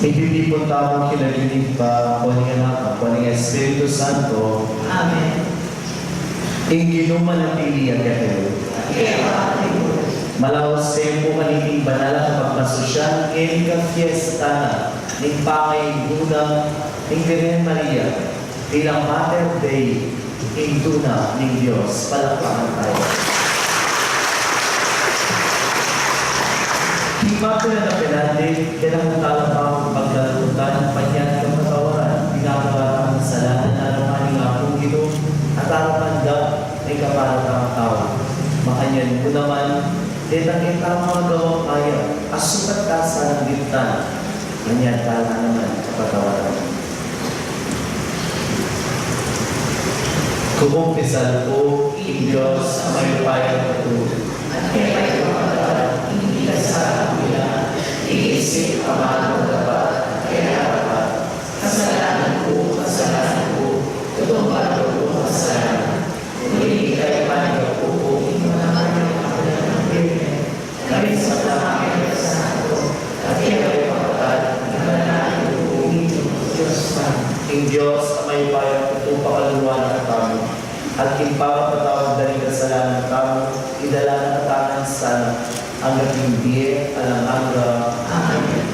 Ititipon tamang kinaginig pa, kuning anak, kuning Espiritu Santo. Amen. Ingginom manatili at yakil. Malawas kayo po maniting banala kapag masosyal, ngayon ka fiesta na, ning pangay guna, ning Virgen Maria, bilang Mater Dei, induna ning Diyos, palakpakan tayo. Hima ko na napinandig, kailangan talapang paglalutan, panyan ng patawaran, pinagawa ng salanan na naman ng akong ito, at alamanda ay kapalatang tao. Makanyan ko naman, ditang kita mga gawang kaya, asukat ka sa nanggitan, panyan tala naman kapatawaran. Kumumpisal po, in Diyos, may payang patuloy. At kaya ipapatawaran, hindi ka sa kabila, iisip ang mga dapat, kaya dapat. Kasalanan ko, tutong bago ko kasalanan. Hindi kayo panig ko po, mga kanyang kapalan ng Virgen. Kami sa pangangay sa Santo, at kaya ipapatawaran, imanaan ko po, Diyos pa. Ing Diyos, may payang patuloy pakaluan ng tamo, at ipapatawag dahil kasalanan ng tamo, idala ng tanan sana, ang hindi alang aga. Amen.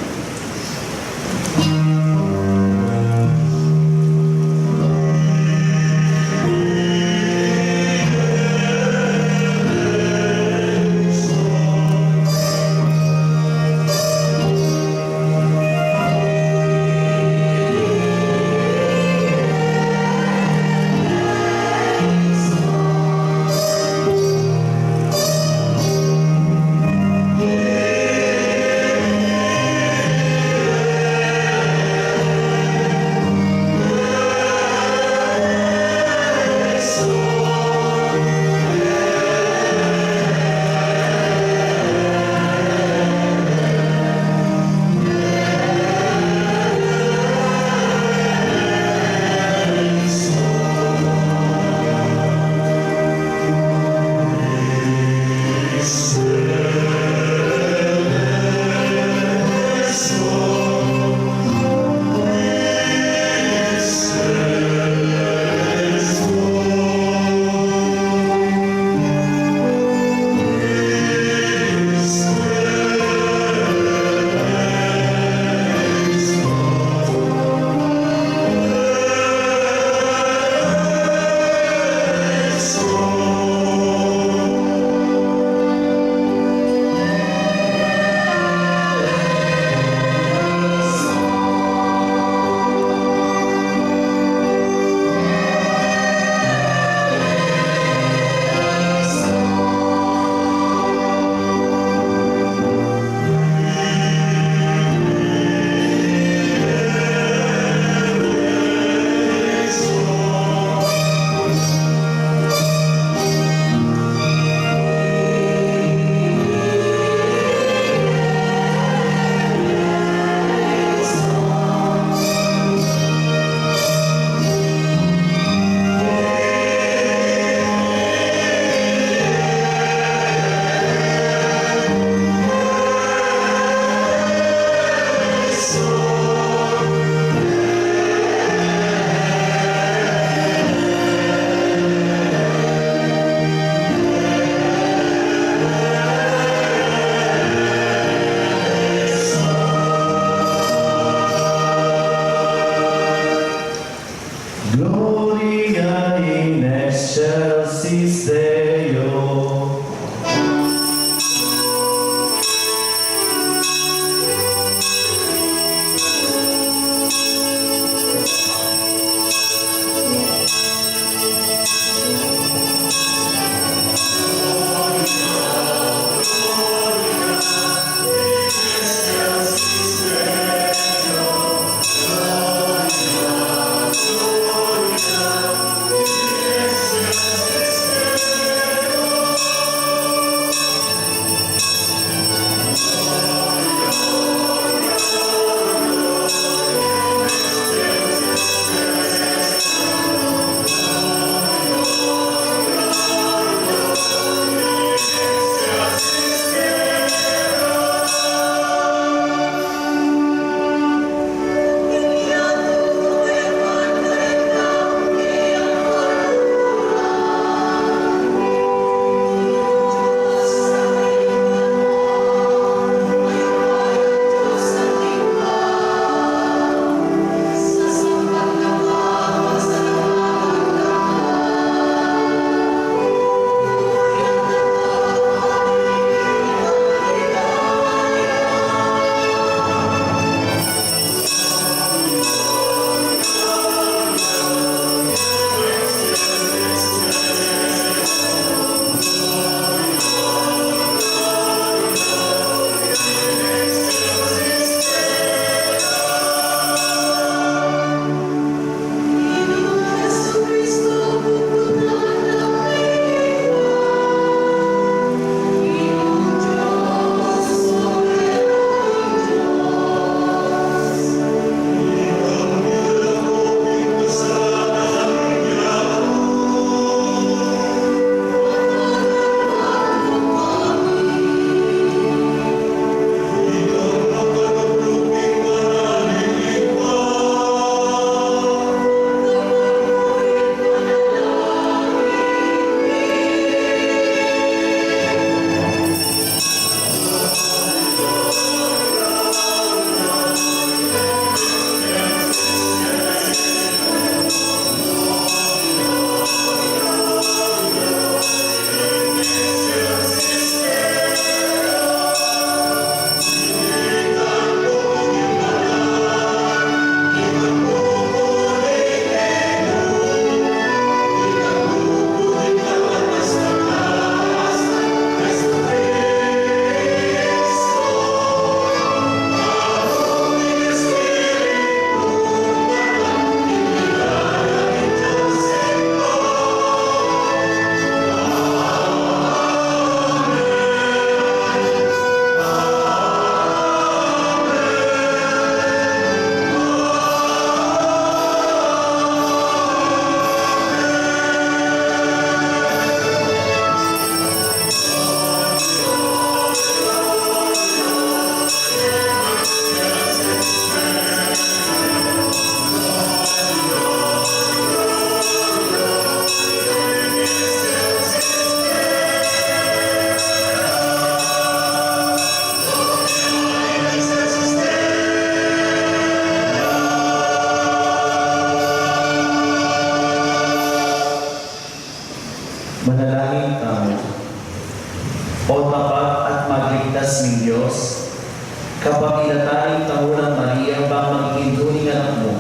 Kapamilatay Tangulang Maria, bang magiging tuning anak mo,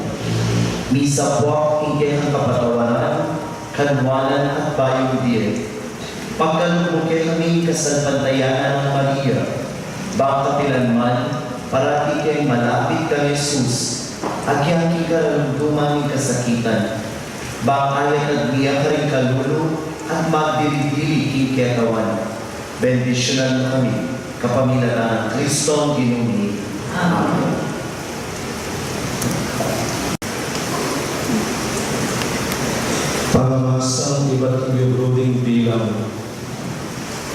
misapwak ingkay ang kapatawaran, kanwanan at bayong dire. Pagkalog mo kay kami kasalpantayanan ng Maria, bang kapilanman, parati kay malapit ka Jesus, agyaki ka lalumduman ng kasakitan, bang ayat at biya ka rin kalulo, at magdiri-diri king katawan. Bendisyonan mo kami, kapamilaan ng Kristo ang Ginoo. Amen. Pangamasang iba't libruding bilang.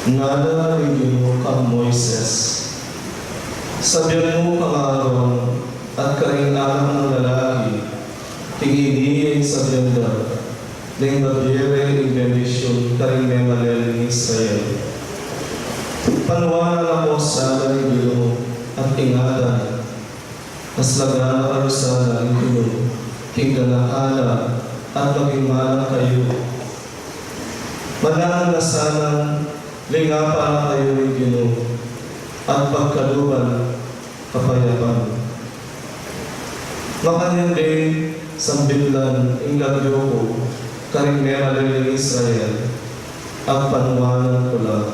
Ngala rin mo kang Moises. Sabihan mo kang araw at karingalan ng lalaki, tinginiin sa biyanda, ning babiere in bendisyon karing memalel ng Israel. Panwanan ako sa Ginoo at ingatan, naslagana kayo sa Ginoo, tingdalaala at maging malang kayo. Manaan na sanang lingapa kayo ng Ginoo at pagkaluban kapayapan. Makanyan din sambitlan ingladyo ko karing memalel ng Israel ang panwanan ko lang.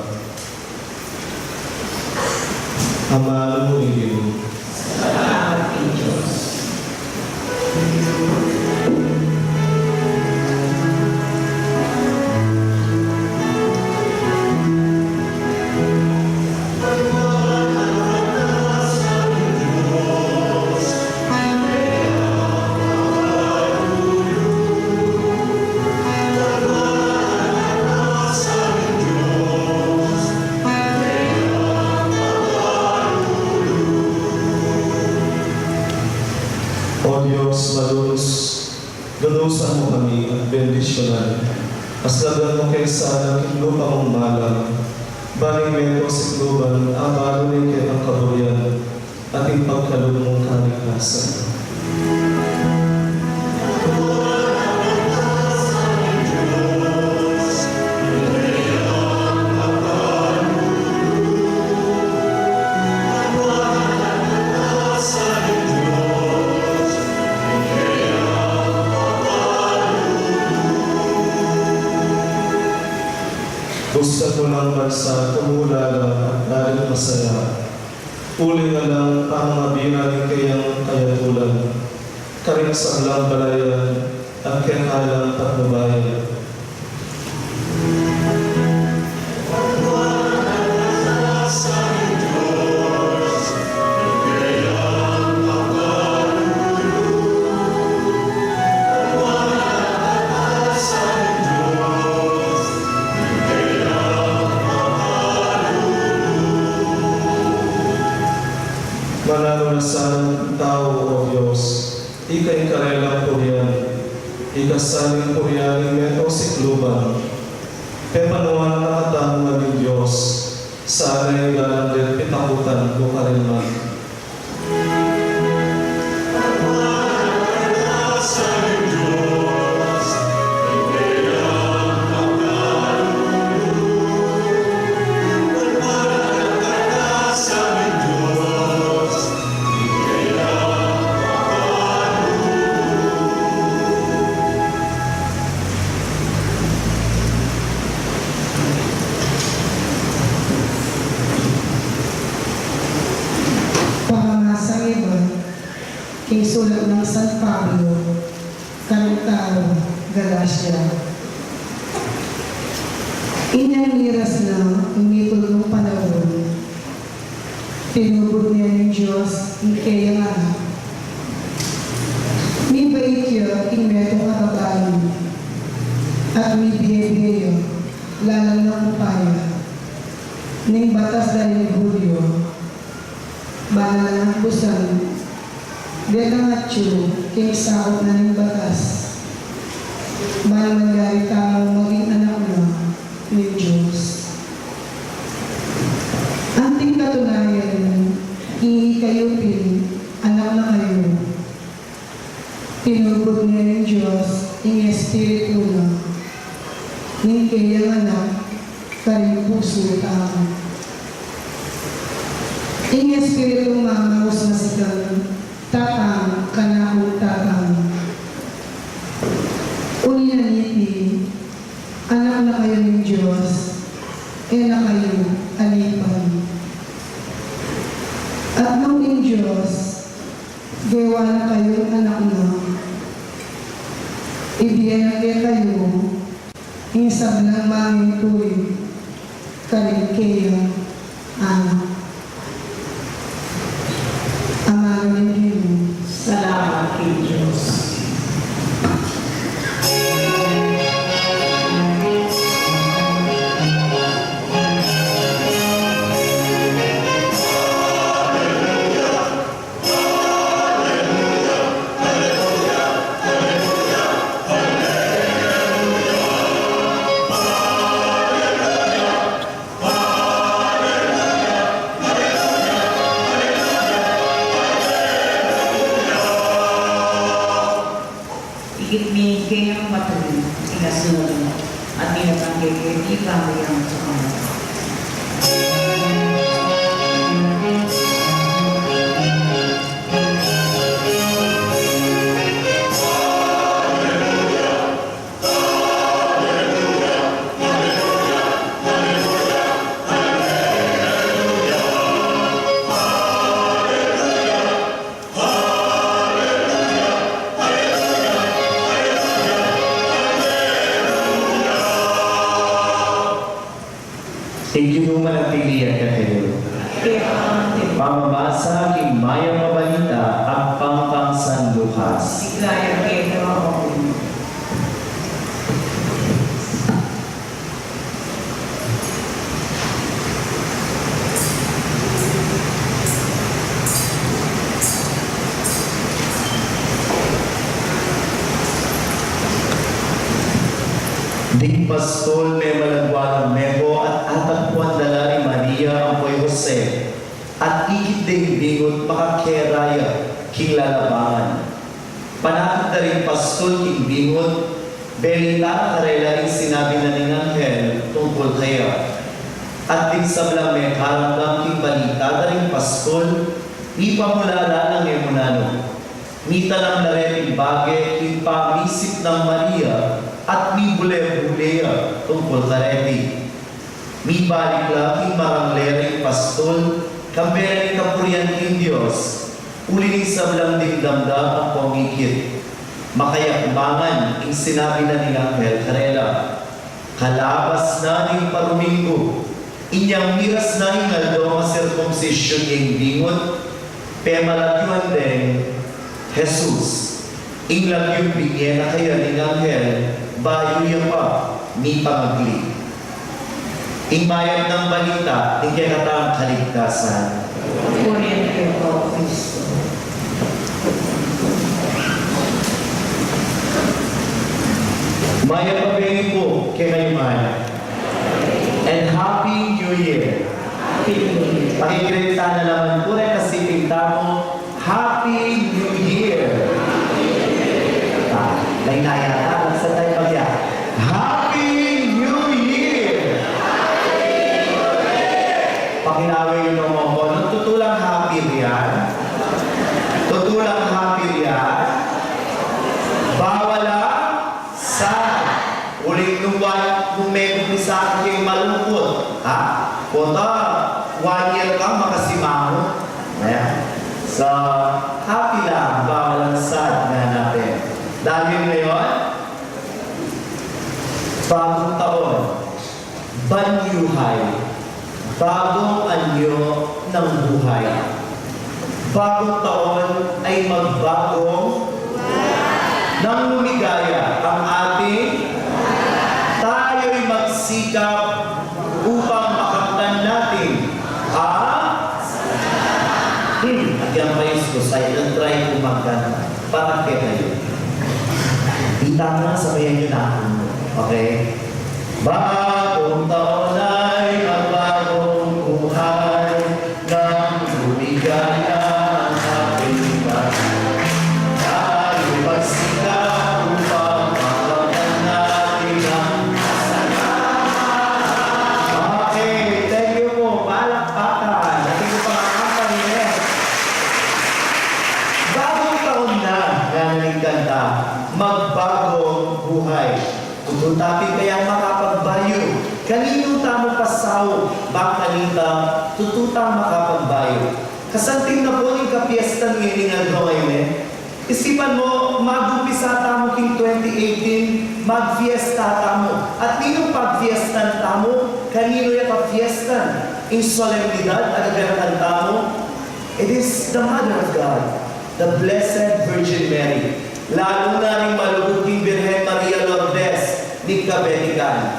Amalan mo Ginoo. Salamat kay Diyos. O Diyos, lulusan mo kami at bendisyonan. Aslagan mo kay sa lupa mong malang. Baling meto si kluban, ang balunin kay ang kabuyan, at ipagkalog mong kaligtasan. Gusto mo ng bansa, tumulala at lalong masaya. Uli nga lang ang mabira ng kayang kayatulan. Karing sa alang balayan at kakalang patnubayan. Mananasan tao o Diyos, ika'y karelang purihan, ikasaling purihan ng meto si kluban. Pepanuan na katanungan ng Diyos, sa alay galang din pitakutan ko karilman. Pangamasang iba, king sulat ng San Pablo, Karutao, Galacia. Inyang liras na umitol ng panahon, tinubod niya ng Diyos ng kayang anak. May bait niya inmetong kababayan, at may biye-biye lalang na kupaya, ng batas dahil Hulyo, banal ng busan, Dela nga king sakot na ng batas. Banal mangyari tao maging anak na ng Diyos. Anting katunayan, hindi kayo anak na kayo. Tinubog niya ng Diyos, ang Espiritu na, ng kayang anak, karing puso tao. Ang Ni Espiritu mamaus masikal, tatang kanakot tatang. Uli na niti, anak na kayo ng Diyos, na kayo alipan. At nung ng Diyos, gawa na kayo anak na, ibiyake kayo, isab ng manging tuwid, kaligkayang anak. Amalan ninyo. Salamat kay Diyos. Igit kayang matuloy, sinasunod mo, at tinatanggay kayo, di kami ang sa kanila. Ikinumanatili ka kayo. Kaya ang Pamamasa king mayang mabalita ang pangkangsan Lukas. siglayan kayo na ako. Ding pastol may malagwalang mebo at atagpuan dala ni Maria ang poy Jose at ikit ding bingot makakeraya king lalabangan. Panakit na rin pastol king bingot belita karela rin sinabi na ning anghel tungkol kaya. At din sa blang may karamdam king balita na rin pastol ni pamulala ng emunano. Nita ng nareting bagay king pamisip ng Maria at mi bule-bulea tungkol kareti. Mi balik lagi maranglereng pastol, kambera ni kapurian king Diyos, uli sa blang ding damdam ang pangikit. Makayakbangan ing sinabi na ni Anghel karela, kalabas na ning paruminggo, inyang miras na ing aldo ang circumcision ing bingot, pemalagyuan din, Jesus. Ing lagyong bigyan na kaya ni Anghel, bayo yan pa, ni pamagli. Ing mayag ng balita, ing kaya kaligtasan. Purihan kayo po, Kristo. Maya pabingi po, kaya kayo man. And Happy New Year. Happy New Year. Pakikirita na naman po rin kasi pinta mo, Happy New Year. Lain na yata, nasa tayo pagya. Happy New Year! Pakinawin yun mo ko, nung tutulang happy riyan, tutulang happy riyan, bawala sa ulit nung may kumisa kayo malungkot. Ha? Punta, 1 year ka, makasimango. Ayan. So, happy lang, bawal ang sad na natin. Dahil ngayon, bagong taon, banyuhay, bagong anyo ng buhay. Bagong taon ay magbagong nang lumigaya ang ating tayo'y magsikap upang makamtan natin at yung mais ko sa'yo, try kumaganda para kayo. Itang na, sabayan nyo na ako. Okay? Bagong taon ay magbagong buhay ng lumigaya ang ating bahay. Tayo magsikap upang makamtan natin ang kasalanan. Okay, thank you po. Palakpakan. Natin ko pangakampan niyo magbagong buhay. Tututapin kaya makapagbayo. Kanino tamo pasaw, bakanita, tututang makapagbayo. Kasanting na po yung kapiesta ng iningal ngayon eh. Isipan mo, mag-umpisa tamo king 2018, mag-fiesta tamo. At ninong pag-fiestan tamo, kanino yung pag-fiestan? In solemnidad, agaganahan tamo. It is the Mother of God, the Blessed Virgin Mary. Lalo na rin malugod king Birhen Maria Lourdes, di Kabetikan.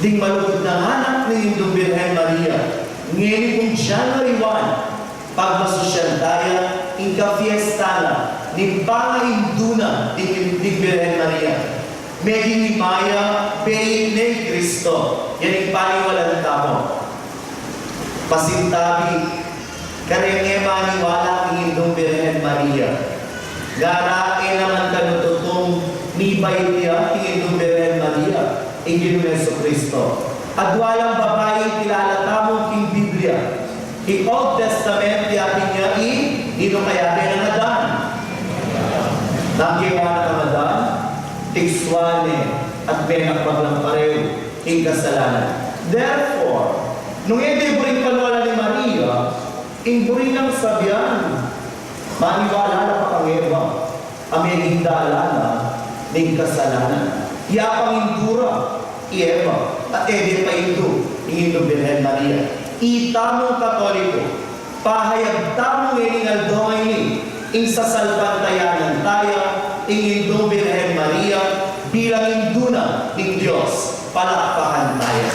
Ding malugod na anak ni Indong Birhen Maria. Ngayon kung January 1, pagmasosyal tayo, inka fiesta na, ni pangainduna di Birhen Maria. Meging ni Maya, being ni Kristo. Yan yung paniwalan tamo. Pasintabi, karenge maniwala ni Indong Birhen Maria. Garae naman kanututong ni Bailya, ni Indong Birhen Maria. Ingin Yesu Kristo. At walang babae kilala tamo king Biblia. King Old Testament yakin niya dino kaya ng Adan. Nangkiwa ng Adan, tikswane at benakpaglang pareho king kasalanan. Therefore, nung hindi buring panwala ni Maria, buring lang sabihan, maniwala na pakangeba, aming hindalana ng kasalanan. Yapang indura, Eva, at edi pa Indo, Indong Birhen Maria. Itamong Katoliko, pahayag tamong iningal domain ing sasalbantayanan tayo, ing Indong Birhen Maria, bilang induna ng Diyos, palakpakan tayo.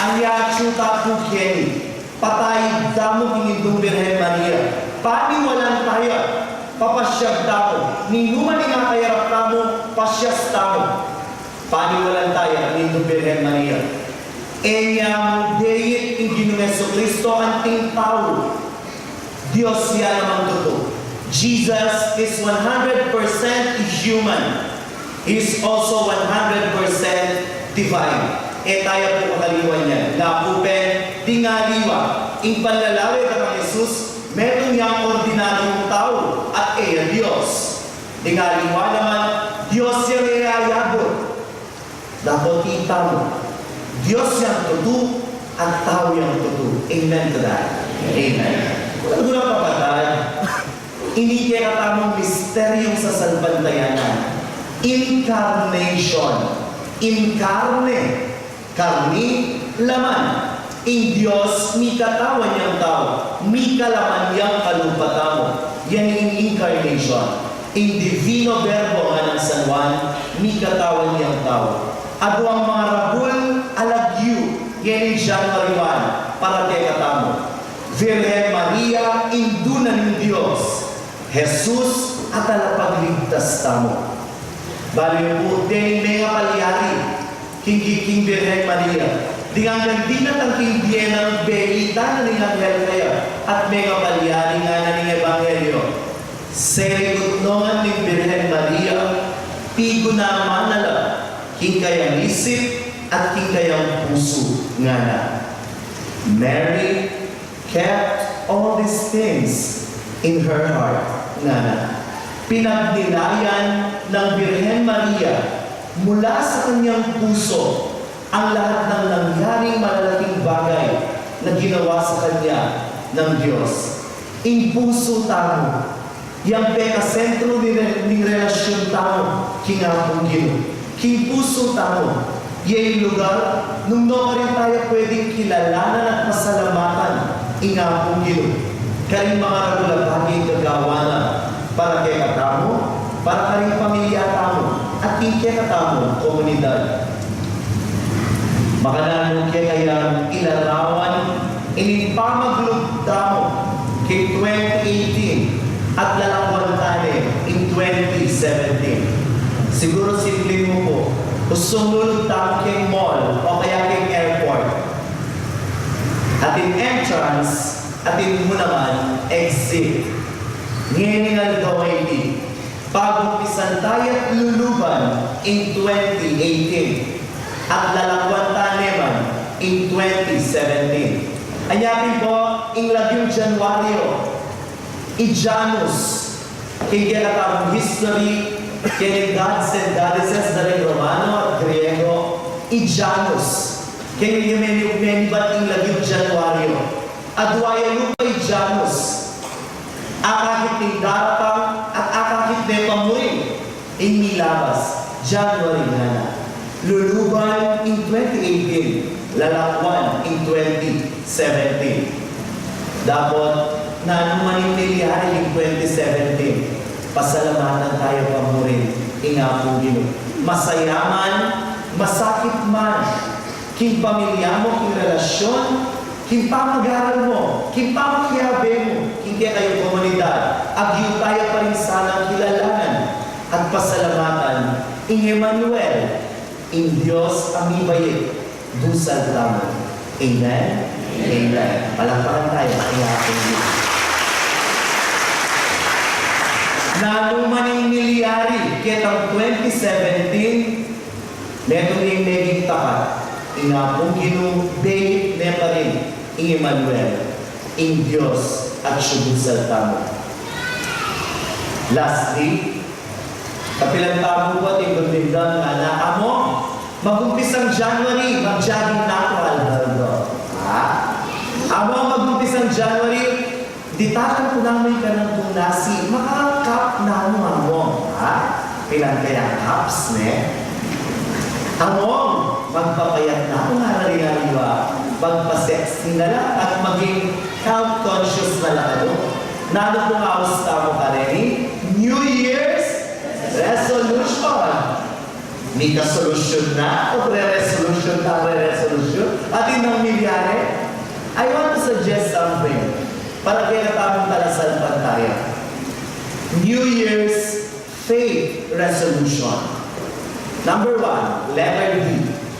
Ang yatsuta po keni, patay damo ing Indong Birhen Maria, paniwalan tayo, papasyag tamo, ninuman nga kayarap tamo, pasyas tamo. Paniwalan tayo, Indong Birhen Maria. Enyam deyit in Ginoong Yesu Kristo anting tao. Diyos siya naman totoo. Jesus is 100% human. He is also 100% divine. Tayo po kakaliwan niya. Napupen, tingaliwa. In panlalawin ka ng Jesus, meron niyang ordinaryong tao at Diyos. Tingaliwa naman, Diyos yung iayabot. Dapat kita mo, Diyos yung totoo at tao yung totoo. Amen to that. Amen. Kung gulang papatay, hindi kaya katamong misteryong sa salbantayanan. Incarnation. Incarne. Karni, laman. In Diyos, mi katawan niyang tao. Mi kalaman niyang kalupatamo. Yan yung incarnation. In Divino Verbo nga ng San Juan, mi katawan niyang tao. Ado ang mga rabul alagyu, yan yung January 1, para kay katamo. Virgen Maria, induna ng Diyos. Jesus, at alapagligtas tamo. Bali po, din mga palyari, King Virgen Maria. Dengan gandina ng King ng Belita na ng Anghel kaya at mga palyari nga na ng Ebanghelyo. Serigutnongan ng Virgen Maria, pigo na manala, king kayang isip at king kayang puso nga na. Mary kept all these things in her heart nga na. Pinagnilayan ng Virgen Maria mula sa kanyang puso ang lahat ng nangyaring malalaking bagay na ginawa sa kanya ng Diyos. In puso tamo, yang peka-sentro ng relasyon tamo, kingapong Ginoo. King puso tamo, yung lugar, nung no rin tayo pwedeng kilalanan at masalamatan, ingapong Ginoo. Karing mga ragulabaging kagawana, para kay katamo, para karing pamilya tamo, at kay katamo, komunidad. Makalanong kaya ilarawan, inipamaglog tamo, kay 2018, at lalakwan tayo in 2017. Siguro simple mo po, usumulog tamo kay mall o kaya kay airport. At in entrance, at in mo naman, exit. Ngayon daw hindi. Pag-umpisan tayo at luluban in 2018 at lalakwan tayo naman in 2017. Anyapin po, in Lagyong Januaryo, Janus. Kaya katawang history, kaya gods and goddesses na rin Romano at Griego, Janus. Kaya yung many bating lagi Januario. Adwaya lupay Janus. Akakit ni Darapang at akakit ni Pamurin. Inilabas, January na. Luluban in 2018, lalakwan in 2017. Dapat na anong manimilihan in 2017, pasalamatan tayo Pamurin, ingapong Ginoo. Masayaman, masakit man, king pamilya mo, king relasyon, king pamag-aral mo, king pamakiyabe mo, king kaya kayo komunidad, agyo tayo pa rin sana kilalanan at pasalamatan in Emmanuel, in Diyos amibayit, dusal tama. Amen? Amen. Palakpakan tayo, ingapong Ginoo. Na nung maning milyari, ketang 2017, netong yung naging tapat, ingapong Ginoo, David ne pa rin, ing Emmanuel, ing Diyos at siyubusal tamo. Lastly, kapilang tamo po at igundindan nga na amo, mag-umpisang January, mag-jogging na ako, Alberto. Ha? Amo, mag-umpisang January, ditatan ko namin ka ng tunasi, makakap na mo. Ha? Pilang kaya cups, ne? Among, magpapayat na ako nga rin ba? Magpa-sexy na lang at maging health-conscious na lang ano? Nano kung awasta mo ka rin? New Year's Resolution! May ka-solution na? O pre-resolution na pre-resolution? At inang milyari? I want to suggest something para kaya tamang talasal pantaya. New Year's Faith Resolution. Number 1, letter D,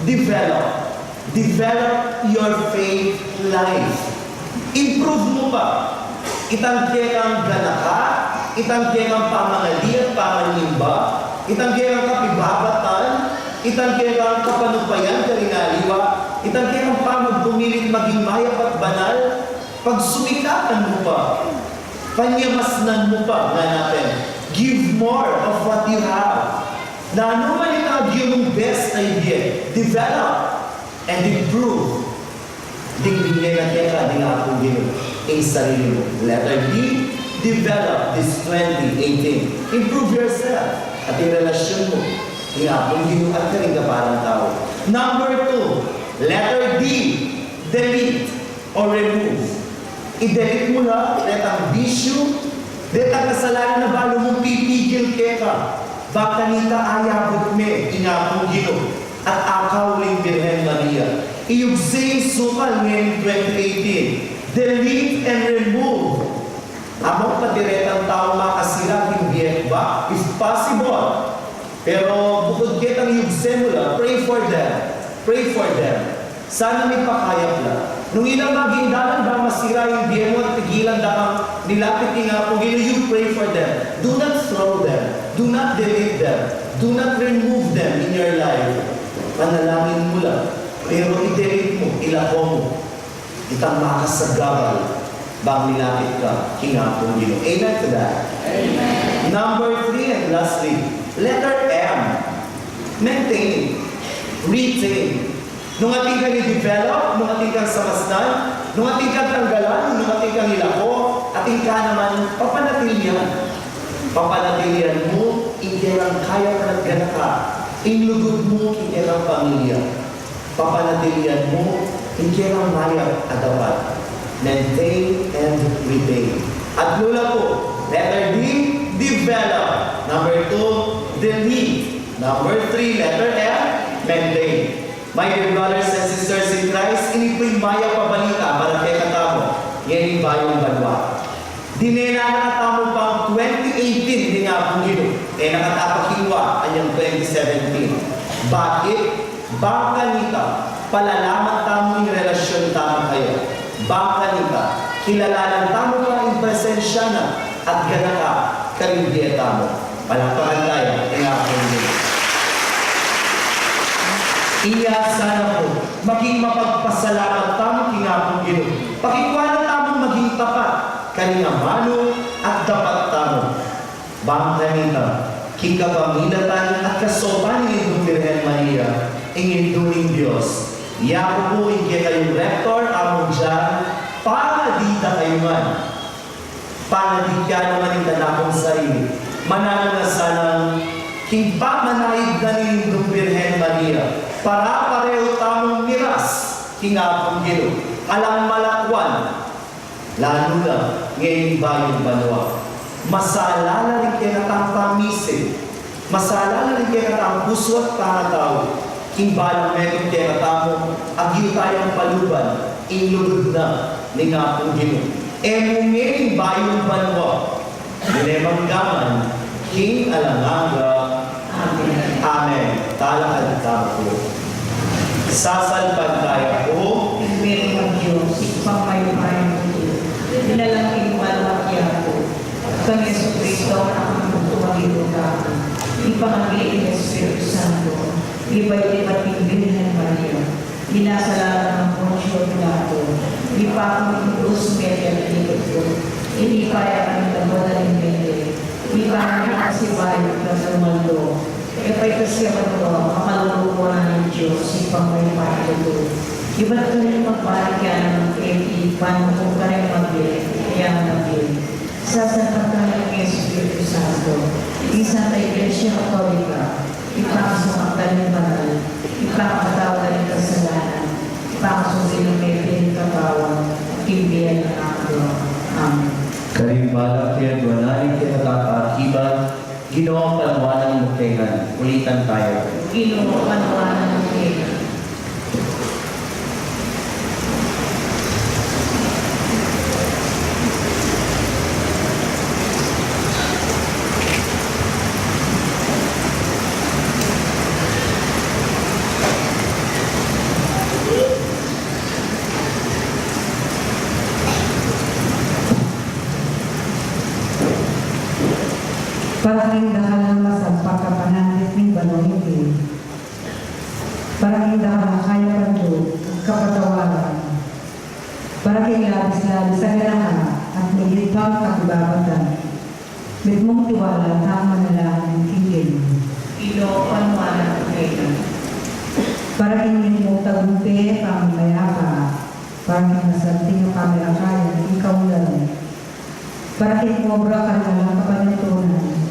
develop. Develop your faith life. Improve mo pa. Itangke kang ganaka, itangke kang pamangali at pamanimba, itangke kang kapibabatan, itangke kang kapanupayan, karingaliwa, itangke kang pamagpumilit maging mayap at banal, pagsumikapan mo pa, panyamasnan mo pa, nga natin. Give more of what you have. Na ano man yung best idea, develop and improve. Dingbingay na teka, di nga akong Ginoo, ang sarili mo. Letter D, develop this 2018. Improve yourself at yung relasyon mo. Di nga akong Ginoo at karing kaparang tao. Number 2, letter D, delete or remove. I-delete mo na, letang bisyo, letang kasalanan na balo mong pipigil ka. Baka nita ayabot me, ingapong Ginoo, at akaw ring Birhen Maria. Iyugsing sukal ngayon 2018. Delete and remove. Among patiretang tao makasira, hindi ba? If possible. Pero bukod kitang iyugsin mo lang, pray for them. Pray for them. Sana may pakayap lang. Nung ilang magindalan ba masira yung biye mo at tigilan na kang nilapit nga po, you pray for them. Do not throw them. Do not delete them. Do not remove them in your life. Panalangin mo lang. Pero i-delete mo, ilako mo. Itang makasagabal bang nilapit ka, kinapong Ginoo. Amen to that? Amen. Number 3 and lastly, letter M. Maintain. Retain. Nung ating kang i-develop, nung ating kang samasnan, nung ating kang tanggalan, nung ating kang ilako, ating ka naman papanatilian. Papanatilian mo, hindi lang kaya ka nagganaka. Inlugod mo, hindi lang pamilya. Papanatilian mo, hindi lang maya at dapat. Maintain and retain. At lula po, letter D, develop. Number 2, delete. Number 3, letter M, maintain. My dear brothers and sisters in Christ, ini po'y maya pabalita para kay katamo. Yan yung bayong banwa. Dinena nakatamo pang 2018, hindi nga pong Ginoo. Nakatapakiwa anyang 2017. Bakit? Baka nita, palalaman tamo yung relasyon tamo kayo. Baka nita, kilalanan tamo ka yung presensya na at ganaka karindiya tamo. Palakpakan tayo, nga pong Ginoo. Iya sana po, maging mapagpasalamat tamo kinapong Ginoo. Pakikuha na tamong maging tapat kaningamano at dapat tamo. Bang kanita, kikapamilatan at kasopan ni Birhen Maria, ingin duning Diyos. Iyan po ingin kayong rector, among dyan, para di na kayo man. Para di kaya naman yung danakong sarili. Manalo na sanang himpa manahid na ni Birhen Maria. Para pareho tamong miras, hingapong gino. Alang malakwan, lalo na ngayon bayong banwa. Masalala rin kaya natang pamisin. Masalala rin kaya natang puso at pangatao. Imbalang meron kaya natamo, agil tayong paluban, inlugod na ni ngapong gino. Ngayon bayong banwa. Dinemanggaman, King Alanganga. Amen. Amen. Talakad ka po. Sasalpag tayo po. Ibig ng Diyos, ipamayapayan mo Diyos. Pinalangking malawakya ko. Kang Yesu Cristo ang magtuwagin ka. Ipangagin ng Espiritu Santo. Iba'y-iba't Birhen Maria. Inasalala ng Poncio Pilato. Ipakong Cruz Media Pilit ko. Inipaya kami ng madaling mende. Ipangagin kasi bayo ka sa mundo. Ipa'y kasi ito, makalulukuhan ng Diyos. Ipangmayapayan ko. Iba't ka rin magbalik yan ng paano kung ka rin mag-bilik. Kaya mag-bilik. Sasanap ka ng Espiritu Santo. Isang Iglesia Katolika. Ipakasong ang kaling banal, ipakatawa ng kasalanan, ipakasong silang may pinagkatawa, kimbiyan ng ako. Amen. Karimbalak kaya duwanarin kaya nakakaakiban, ginawang panawanan ng mukengan. Ulitan tayo. Ginoo panawanan ng Pilipinas. Para hindahan na sa pagkapananit ng banong para hindahan na kaya pando, kapatawaran. Para labis-labis sa ganahan at magiging pang kakibabatan. With mong tiwala, tama na lang ang tingin. Ginoo panawanan ng Pilipinas. Para hindi mo tagumpi ang mayaka, para nasanting ang kamerakayan, ikaw lang. Para kinobra ka na lang kapanatunan.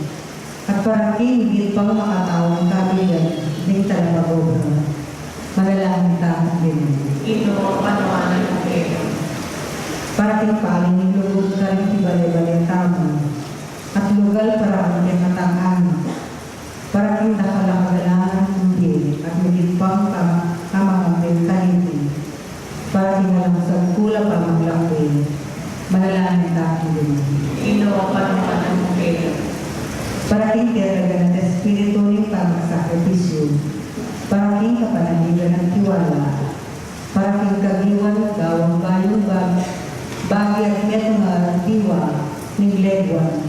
At para higit pang makatawang kabilan, hindi talaga obra. Malalangin tayo din. Ginoo panawanan ng Pilipinas. Para tingpaling yung lugod ka rin tibali-bali tama. At lugal para ang tinatanghan. Para king nakalakalangan hindi at higit pang kamangapin kahindi. Para kinalang kula pa maglaki. Malalangin tayo din. Ginoo panawanan ng Pilipinas. Para king tiyataga ng espiritu ng pang-sakripisyo. Para king kapanagigan ng tiwala. Para king kagiwan gawang bayong bagi at metong diwa ng legwan.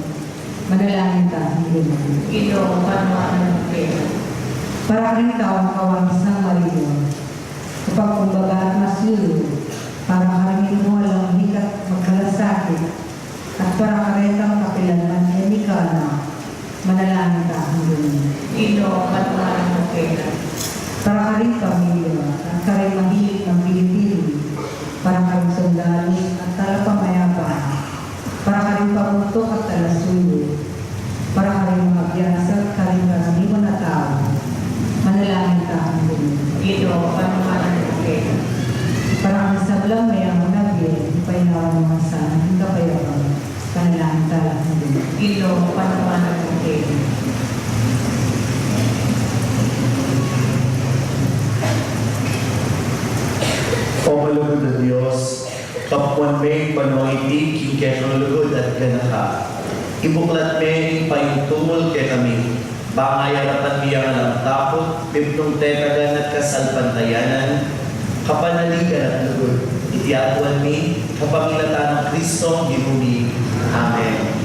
Manalangin tayo din. Ginoo panawanan ng Pilipinas. Para king tawang kawamis ng Maria. Kapag kumbaga at masilo. Para kami mo walang hikat magkalasakit. At para karetang kapilanman ni Mikana. Manalangin tayo din. Ginoo panawanan ng Pilipinas. Para karing pamilya at karing mahilig ng Pilipino. Para karing sundalo at talapamayabang. Para karing pamutok at talasuyo. Para karing mga biyasa at karing karaniwan na tao. Manalangin tayo din. Ginoo panawanan ng Pilipinas. Para ang sablang mayamang nabiyan, painawa mga sana, hindi ka payabang. Panalangin tayo din. Ginoo panawanan ng Pilipinas. O malugod na Diyos, kapuan may panoitig yung kekalugod at ganaka. Ibuklat may payutungol kay kami. Bangayaratan biyang alam tapot, pipnong tetagan at kasalpantayanan, kapanaligan at lugod. Itiatuan mi, kapamilatan ng Kristo, ginumi. Amen.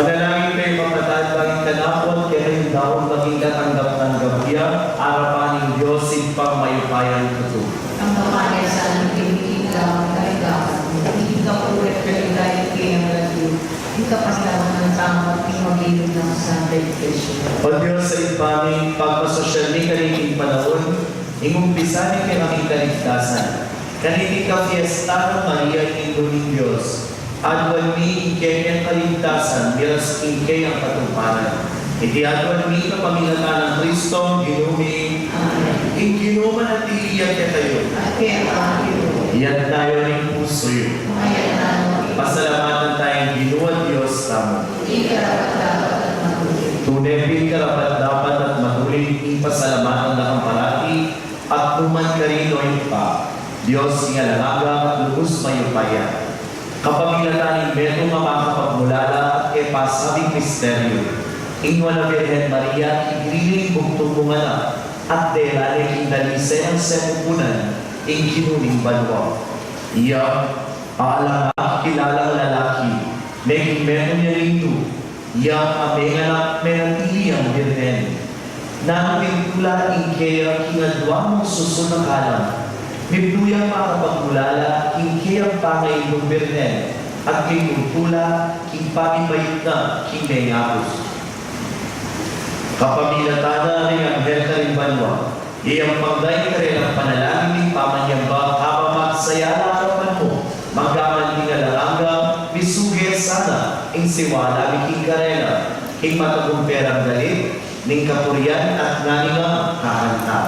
Manalangin kayo kapatid, baging kanapon, kaya yung daon maging katanggap-tanggap niya, harapan ng Diyos, sipang mayupayan ito. Ang kapanya sa aming pinigil lang dahil dapat hindi ka puwet kayo dahil kinangalan. Hindi ka paslawan ng tama at pinagilid ng Santa Iglesia. O Diyos sa ipaming pagpasosyal ni kaniting panahon, ingumpisa ni kaniting kaligtasan. Kaniting ka-fiesta ng Maria, Indo ng Diyos. Adwan mi ikay ang kaligtasan, miras ikay ang katuparan. Iti adwan mi kapamilatan ng Kristo, ginumi, ginuman at iiyak niya kayo. At kaya ang Iyan tayo ng puso yun. Kaya naman, Pasalamatan tayong ginuwa Diyos tamo. hindi ka dapat at matuloy. Tunay karapat-dapat at matuloy ipasalamatan na kang parati at kuman karinoy pa. Diyos ingalalaga at lubos mayupaya. Kapamilatan ng Beto makakapagmulala at epasabing misteryo. Ingwa na Birhen Maria, igriling bugtong mungana at delale indalise ang sepupunan, ing kinuning banwa. Iya, alang kilalang lalaki, naging Beto niya rinto, iya amenganak menatili ang Birhen. Nang pintula ingkaya kinadwa mong susunang alam, Bibluya makapagmulala, king ang pangay ng Birhen, at king tula, king pamibayit na, king mayapos. Kapamilatan na rin ang Anghel Karimbanwa, iyang pagday ka rin ang panalangin ng pamanyamba, habang magsaya na harapan mo, magaman ni Galaranga, misugil sana, ing siwala, king karela, king matagumperang galit, ning kapurian at naninga kakanta.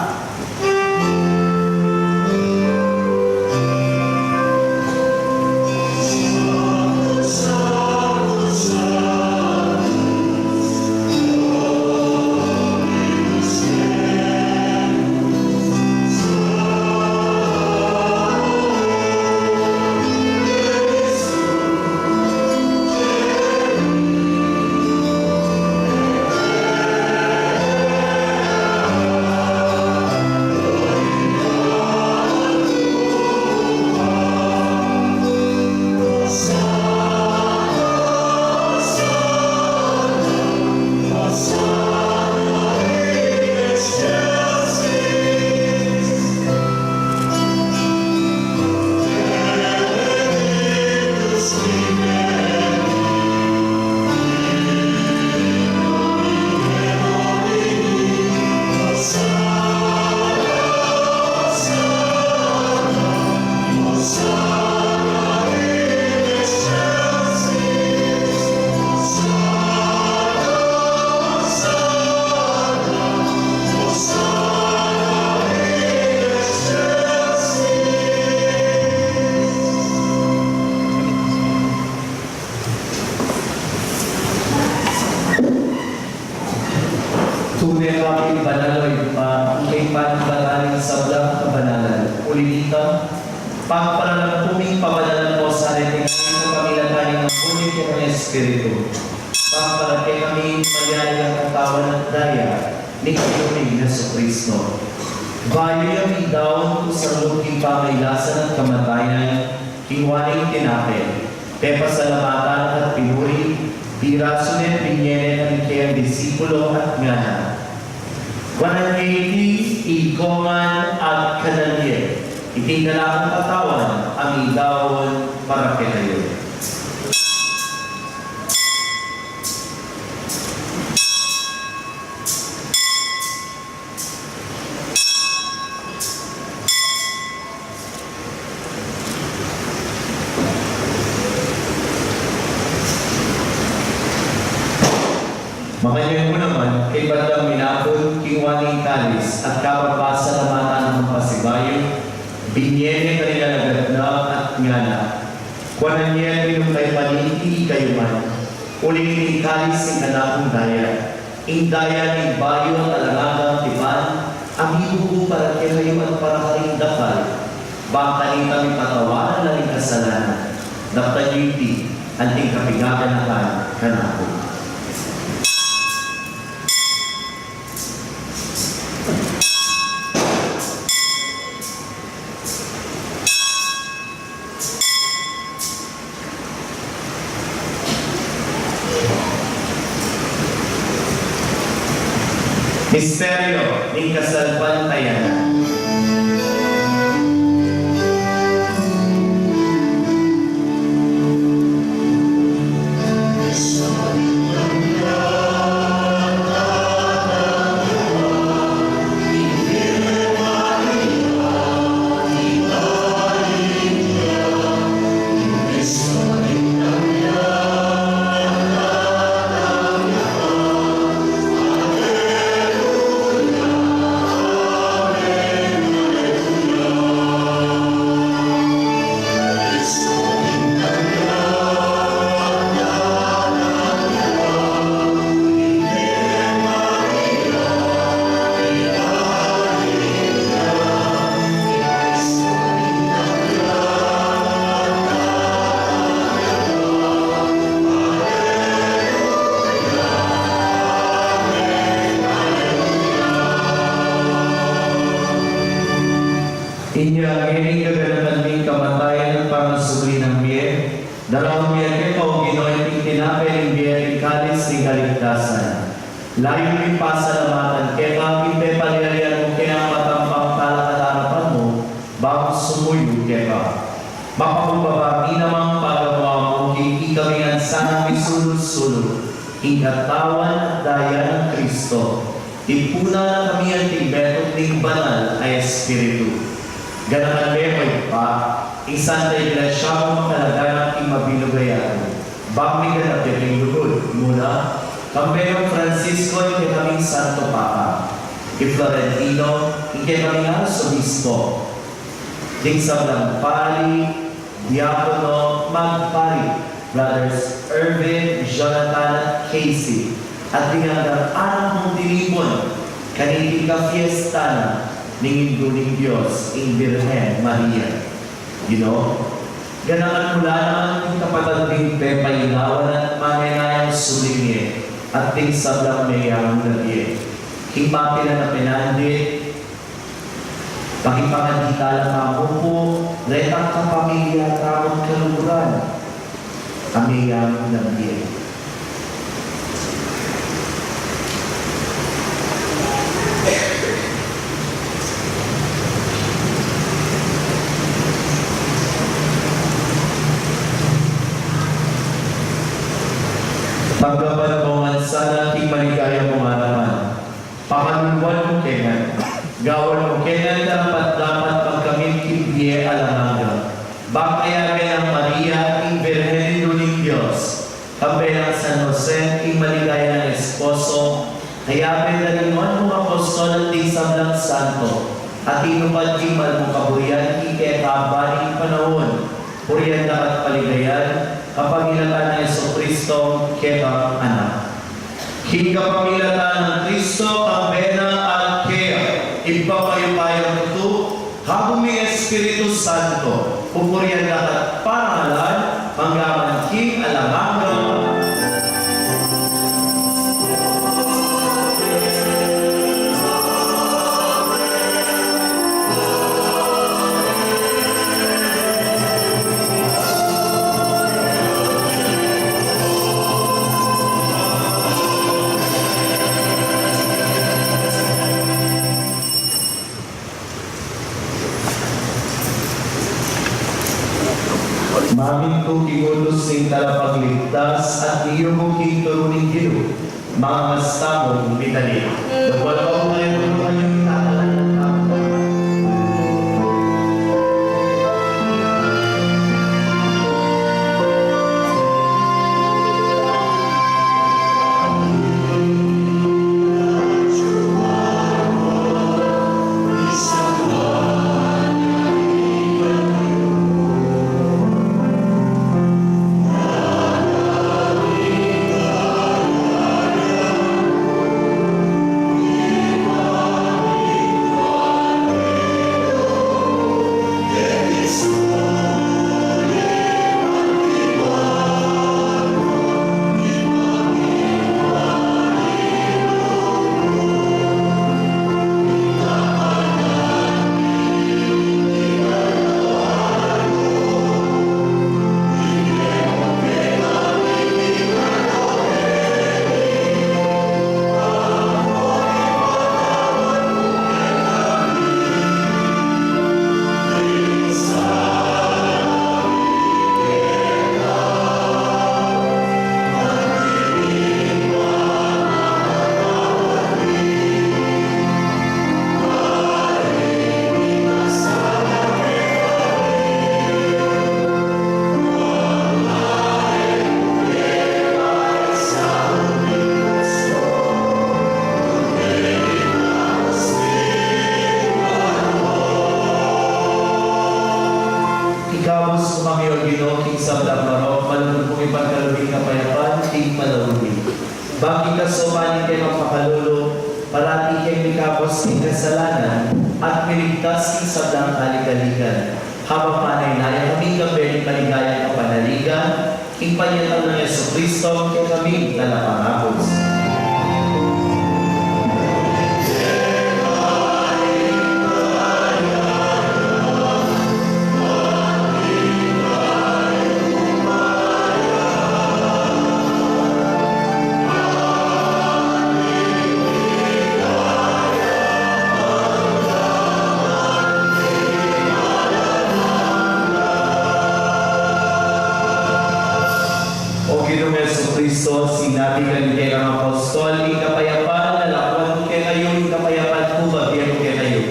Tunay kapit banaloy pa, ikay panibalaling sa blang kabanalan. Ulinita, pagpalalamtuming pabanalan mo sa ating ng pamilatanin ng ulit ko ng Espiritu. Pagpalagay kami magyari ang katawan at daya ni Kiyuning Yesu Kristo. Bayo yung daon sa luking pamailasan at kamatayan, kingwaning tinapin, pepasalamatan at pinuri, Pirasunin pinyene ng kayang disipulo at ngana. 180, ikongan at kanalye. Itinala ang katawan, ang idawon para kayo. Makayo mo naman, kay Bandang Minapon, Kingwaning Talis, at kapapasa naman ng pasibayo, binyene kanila nagadna at ngana. Kuwanan niya pinukay paninti kayo man, uling ni Talis ng kanakong daya, ing daya ni bayo at alangagang tipan, ang hibugo para kayo at para karing dakal, baka ni kami patawanan na rin kasalanan, naptayuti, anting kapigaganahan kanakong. Misteryo ng Kasalbantayan. Inya ini keganapan ni kamatayan para sugri ng biye. Dalawang biye ko Ginoy tinapel ng biye ikalis ni kaligtasan. Layo ni pasalamatan kaya kami pe palilian mo kaya matampang talakatarapan mo bago sumuyo kaya ka. Mapapababami namang pagawa mo hindi kami ang sanang misulul-sulul. Ingatawan at daya ng Kristo. Ipuna na kami ang tibetot ng banal ay Espiritu. Ganaman memoy pa, isang na iglesia mo makalaganap imabinugayan. Bami ganap yung lugod. Muna, Kambayong Francisco yung kaming Santo Papa. Florentino, yung kaming Arsobispo. Dingsam ng Pari, Diakono, Magpari, Brothers Irvin, Jonathan at Casey. At tingadang anak mong dilipon, kaniti ka fiesta na, ningin duling Diyos, in Virgen Maria. You know? Ganaman mula naman yung kapatid din Pepa Ilawan at manenayang sulingi at ting sablang mayang labi. Himapila na pinandit, pakipangandita lang ako po, retang kapamilya at ramon kalumuran. Amiyang labi. Pagkapan mo man sana maligaya mong harapan. Pakaluan mo kenyan. Gawal mo kenyan dapat pagkamit kibye alamanga. Bakayagan ng Maria, ang Birhen ng Diyos. Kapelang San Jose, ang maligaya ng esposo. Hayapin na linuan mong apostol at isang lang santo. At inupad kimal mong kaburian, ikekabaning panahon. Puriyan dapat paligayan. Kapag inatan ng Jesucristo, kaya anak. Hingga pamilatan ng Kristo, ang bena at kaya, iba kayo kayang ito, habang may Espiritu Santo, pupuriyan lahat parangalan, hanggang king alamanga. Mamin kong kiulos ng talapagligtas at iyo mong kituruning gilo, mga mastamong bitali. Dapwal pa ko ngayon ng kanyang tatalan ng kapwa. Ikabos ko kami o Ginoo, king sablang marok, manunod kong ipagkalubing kapayapaan, king malawin. Bakit ka sumanin kayo magpakalulo, parati kayo ikabos king kasalanan, at miligtas king sablang kaligaligan. Habang panay-naya kami gabi, maligayang kapanaligan, king panyatang ng Yesu Cristo, kaya kami talapangapos. Kristo, sinabi ka kay ang apostol, ikapayapaan, nalakuan ko kay kayo, ikapayapaan ko, babiyan ko kay kayo.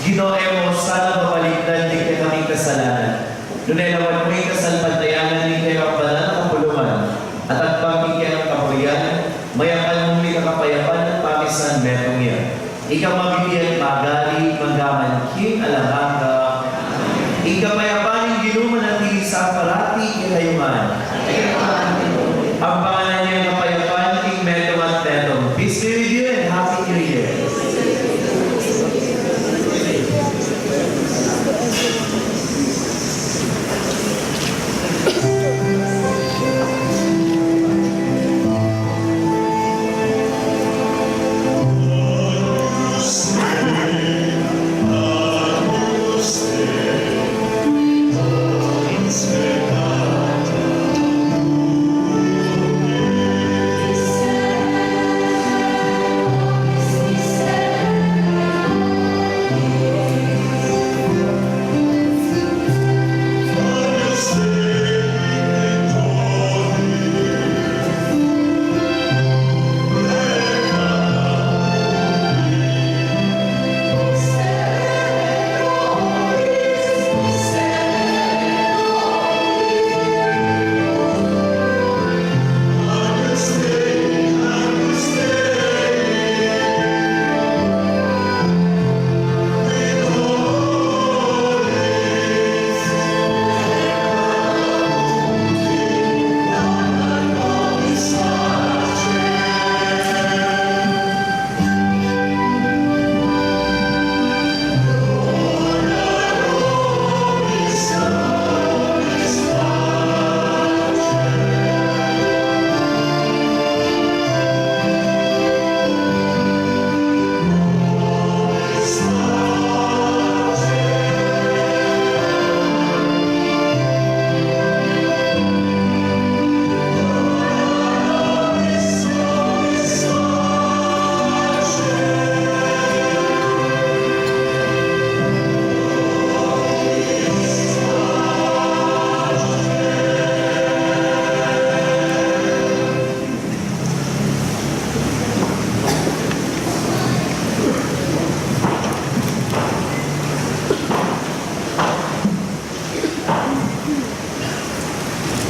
Ginoo mo, sana babaliktad din kay kaming kasalanan. Nunelawan mo yung kasalpantayanan din kayo ang banal na kapulungan, at ang pagkikyan ng kapuyan, mayapan mo may kakapayapaan at pamisan metong yan. Ikaw mabibigyan magali, magaman, king alahanga. Ikapayapaan yung ginuman at sa parati kinayuman. Ang pangalan niya ng kapayapaan, King Metong at Metong. Peace be with you and Happy New Year.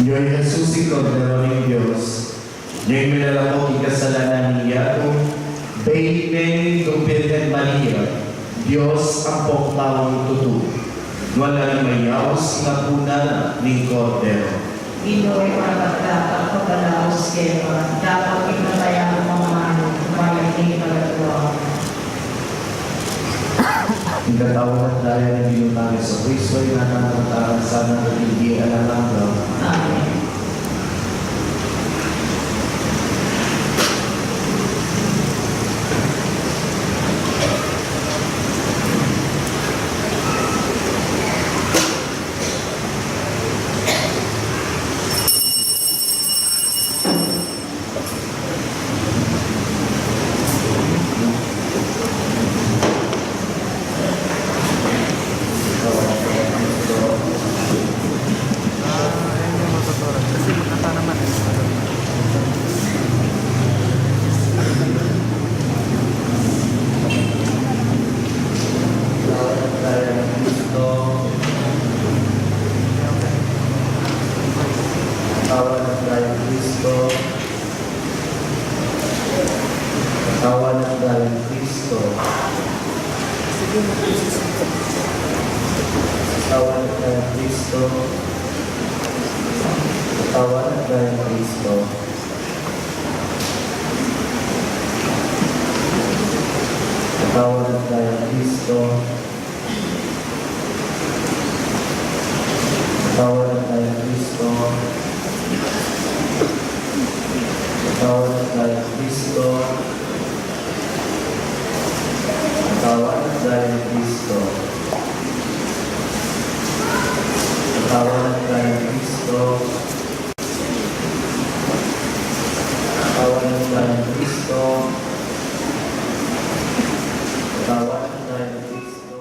Yoy Jesus, ikaw na ng Diyos, niya'y minalako ikasalanan niya kung Baby ng Virgen Maria, Diyos ang poktawan tutu, wala mayaos na puna ni Cordero. Ino'y pagkakata pagkalaos kema, dapat pinataya ang mga mayaging pagkakwa. Ang katawan at daya ng Diyos namin sa Kristo ay nananataran sana at hindi alam. Amen. Kristo. Katawan tayo ng Kristo. Katawan tayo ng Kristo. Katawan tayo ng Kristo. Katawan tayo ng Kristo. Katawan tayo ng Kristo. Katawan tayo ng Kristo. Katawan tayo ng Kristo. Katawan tayo ng Kristo. Katawan tayo ng Kristo.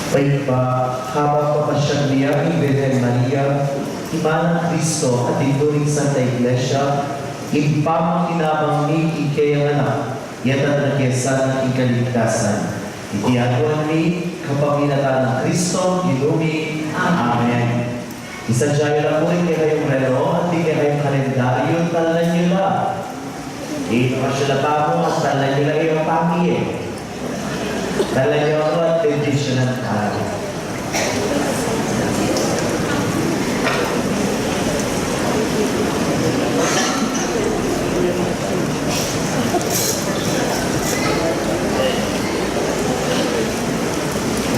Pay pa, habang papasyal niya ni Virgen Maria, Ina ng Kristo at ituring Santa Iglesia, impamang kinabang ni ikayang anak, yatan na kesa ng ikaligtasan. Itiyaguan ni kapaminatan ng Kristo, inumi. Amen. Isadyayo na po rin kayong relo at di kayong kalendaryo, talan nyo lang. Ipapasyalatamo at talan nyo lang yung pamilya. Talan nyo ako at bendition ng araw.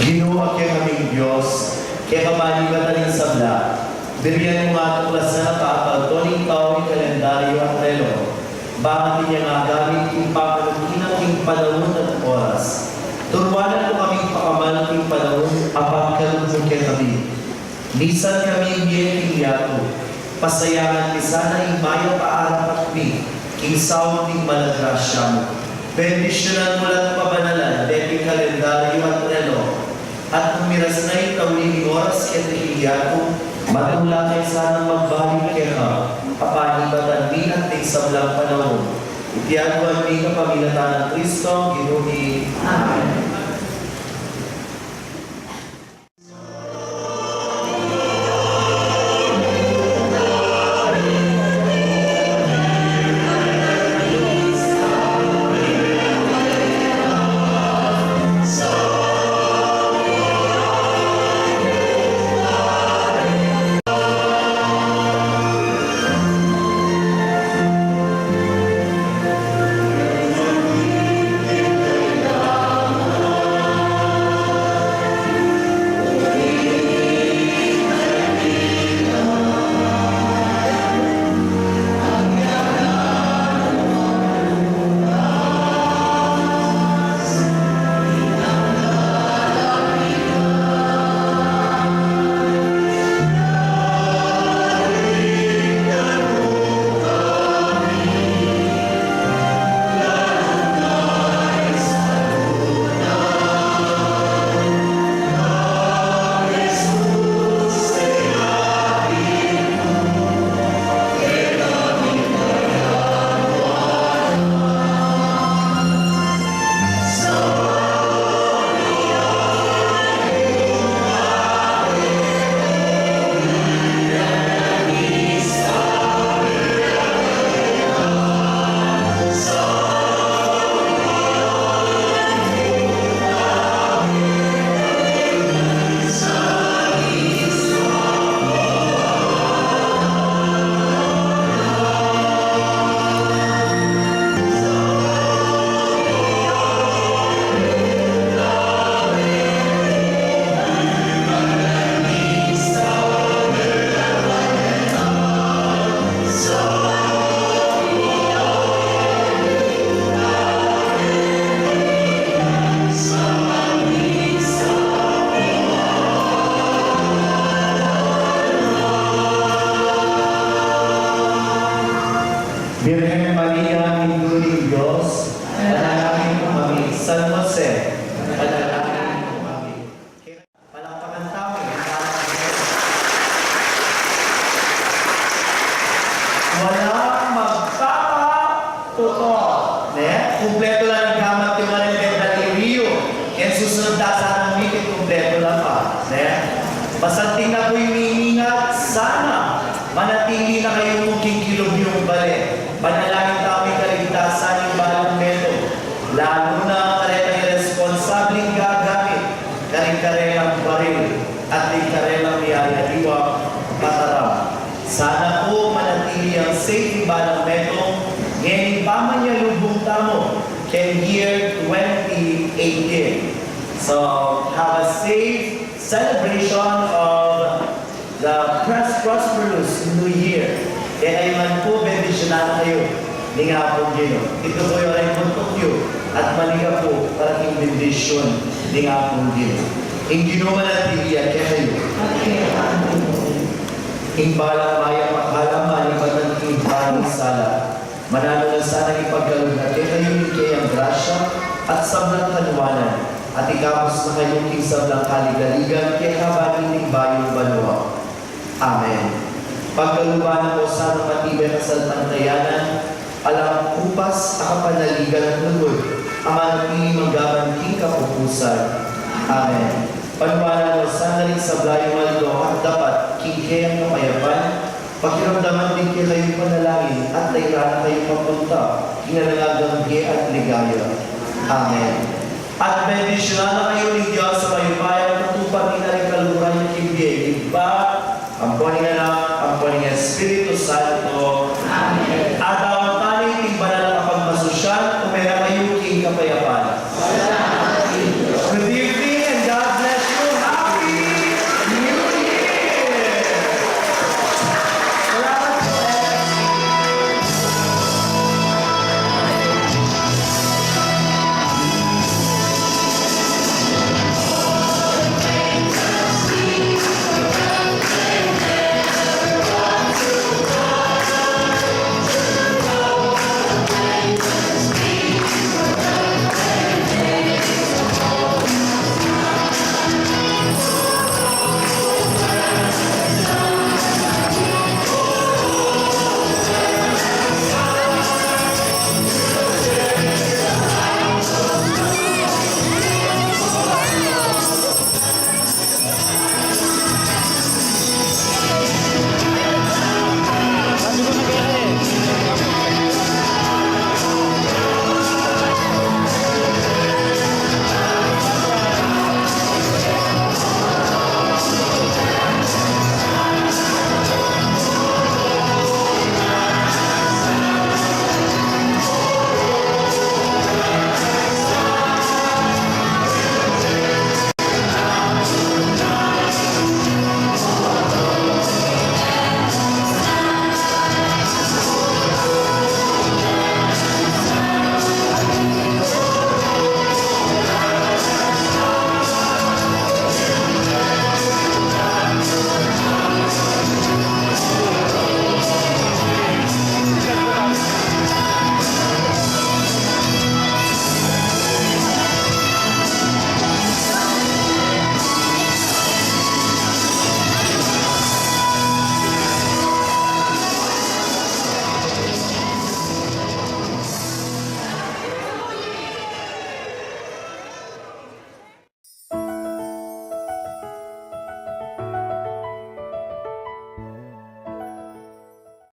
Ginoo kay kaming Diyos, kaya kamaliban na rin sabla, biriyan mo nga tuklas na nakakautoning tao ni kalendaryo at relo, bakit niya nga gamit yung pamalukinan ng panahon at oras. Turwanan mo kaming pakamalaki panahon, apagkalun mo kay kami. Bisan kami biyeng yato, pasayangan ni sana imaya paarap at mi, kingsawang ng malagrasya mo. Bendisyonan mo lang pabanalan, deti kalendaryo at relo, at umiras na ikaw ni oras kaya iyato, matula kay sana magbalik kaya ka, kapanibatan mi at isablang panahon. Itiyaguan mi kapaminatan ng Kristo, Ginoo. Amen. Virgen Maria, Hinduling Diyos, panalangin mo kami. San Jose, panalangin mo kami. Palakpakan tayo. Walang magpapatuto. Kumpleto lang ang gamat yung mga nilendang iriyo. Yan susunod na sana ng mikit, kumpleto lang pa. Basanting na po'y miningat, sana manatili na kayong muking kilog yung balik. Panalangin kami kaligtasan yung balang meto. Lalo na karetang irresponsabling gagamit, karing-karelang baril, at karelang niyayadiwa patarap. Sana po manatili ang safe yung balang meto, ngayon paman niya lubong tamo, can year 2018. So, have a safe celebration of the prosperous New Year. Kaya ayun po, bendisyonan kayo ni nga po Gino. Ito po yung Raymond Tokyo at maliga po para yung bendisyon ni nga po Gino. Ang ginawa na tibiyan kaya kayo. Ang balang maya makalam, malipatan ng balang sala. Manalo na sana ipagkalog natin kayo ni kayang grasya at sablang kanuwanan. at ikapos na kayong kisam ng kaligaligan, kaya kabaliting bayong banwa. Amen. Pagkalubanan ko sa napatibay na salpantayanan, alam kupas, akapanaligan at lugod, ang manapili magabanting kapupusan. Amen. Panwanan mo sa narin sa blayong maldo at dapat kikayang kapayapan, pakiramdaman din kayong panalangin at layrana kayong papunta, kinalangagangge at ligaya. Amen. At bendisyonan na kayo ni Diyos sa mayupayan at tupad ni narin kaluran ng kibiyay, iba, ang puning anak, ang puning Espiritu Santo. Amen.